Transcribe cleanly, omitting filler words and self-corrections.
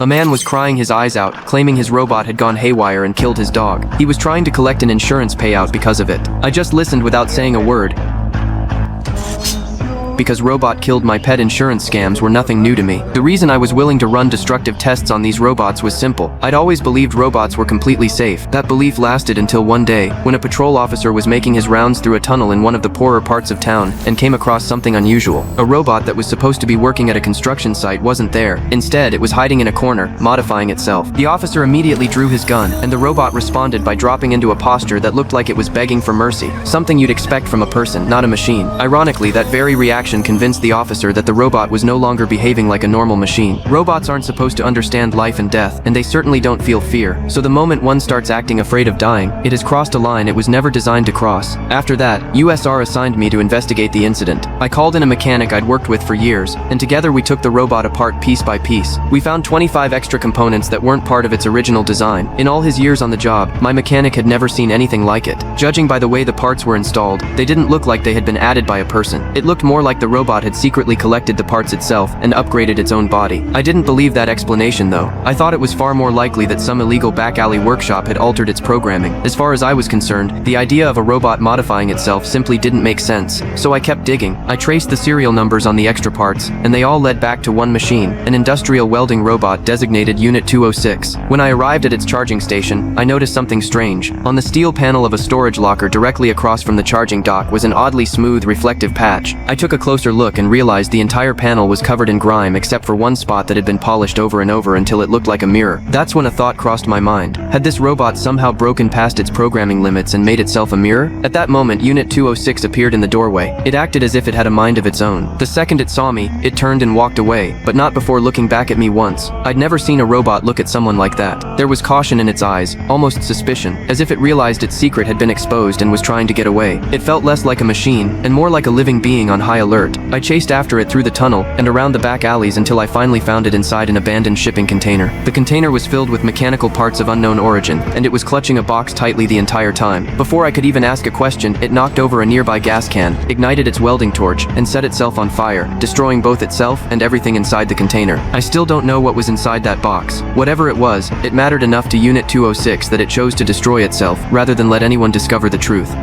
A man was crying his eyes out, claiming his robot had gone haywire and killed his dog. He was trying to collect an insurance payout because of it. I just listened without saying a word, because robot killed my pet insurance scams were nothing new to me. The reason I was willing to run destructive tests on these robots was simple. I'd always believed robots were completely safe. That belief lasted until one day, when a patrol officer was making his rounds through a tunnel in one of the poorer parts of town and came across something unusual. A robot that was supposed to be working at a construction site wasn't there. Instead, it was hiding in a corner, modifying itself. The officer immediately drew his gun, and the robot responded by dropping into a posture that looked like it was begging for mercy. Something you'd expect from a person, not a machine. Ironically, that very reaction convinced the officer that the robot was no longer behaving like a normal machine. Robots aren't supposed to understand life and death, and they certainly don't feel fear. So the moment one starts acting afraid of dying, it has crossed a line it was never designed to cross. After that, USR assigned me to investigate the incident. I called in a mechanic I'd worked with for years, and together we took the robot apart piece by piece. We found 25 extra components that weren't part of its original design. In all his years on the job, my mechanic had never seen anything like it. Judging by the way the parts were installed, they didn't look like they had been added by a person. It looked more like the robot had secretly collected the parts itself and upgraded its own body. I didn't believe that explanation though. I thought it was far more likely that some illegal back alley workshop had altered its programming. As far as I was concerned, the idea of a robot modifying itself simply didn't make sense. So I kept digging. I traced the serial numbers on the extra parts, and they all led back to one machine, an industrial welding robot designated Unit 206. When I arrived at its charging station, I noticed something strange. On the steel panel of a storage locker directly across from the charging dock was an oddly smooth, reflective patch. I took a closer look and realized the entire panel was covered in grime except for one spot that had been polished over and over until it looked like a mirror. That's when a thought crossed my mind. Had this robot somehow broken past its programming limits and made itself a mirror? At that moment, Unit 206 appeared in the doorway. It acted as if it had a mind of its own. The second it saw me, it turned and walked away, but not before looking back at me once. I'd never seen a robot look at someone like that. There was caution in its eyes, almost suspicion, as if it realized its secret had been exposed and was trying to get away. It felt less like a machine, and more like a living being on high alert. I chased after it through the tunnel and around the back alleys until I finally found it inside an abandoned shipping container. The container was filled with mechanical parts of unknown origin, and it was clutching a box tightly the entire time. Before I could even ask a question, it knocked over a nearby gas can, ignited its welding torch, and set itself on fire, destroying both itself and everything inside the container. I still don't know what was inside that box. Whatever it was, it mattered enough to Unit 206 that it chose to destroy itself, rather than let anyone discover the truth.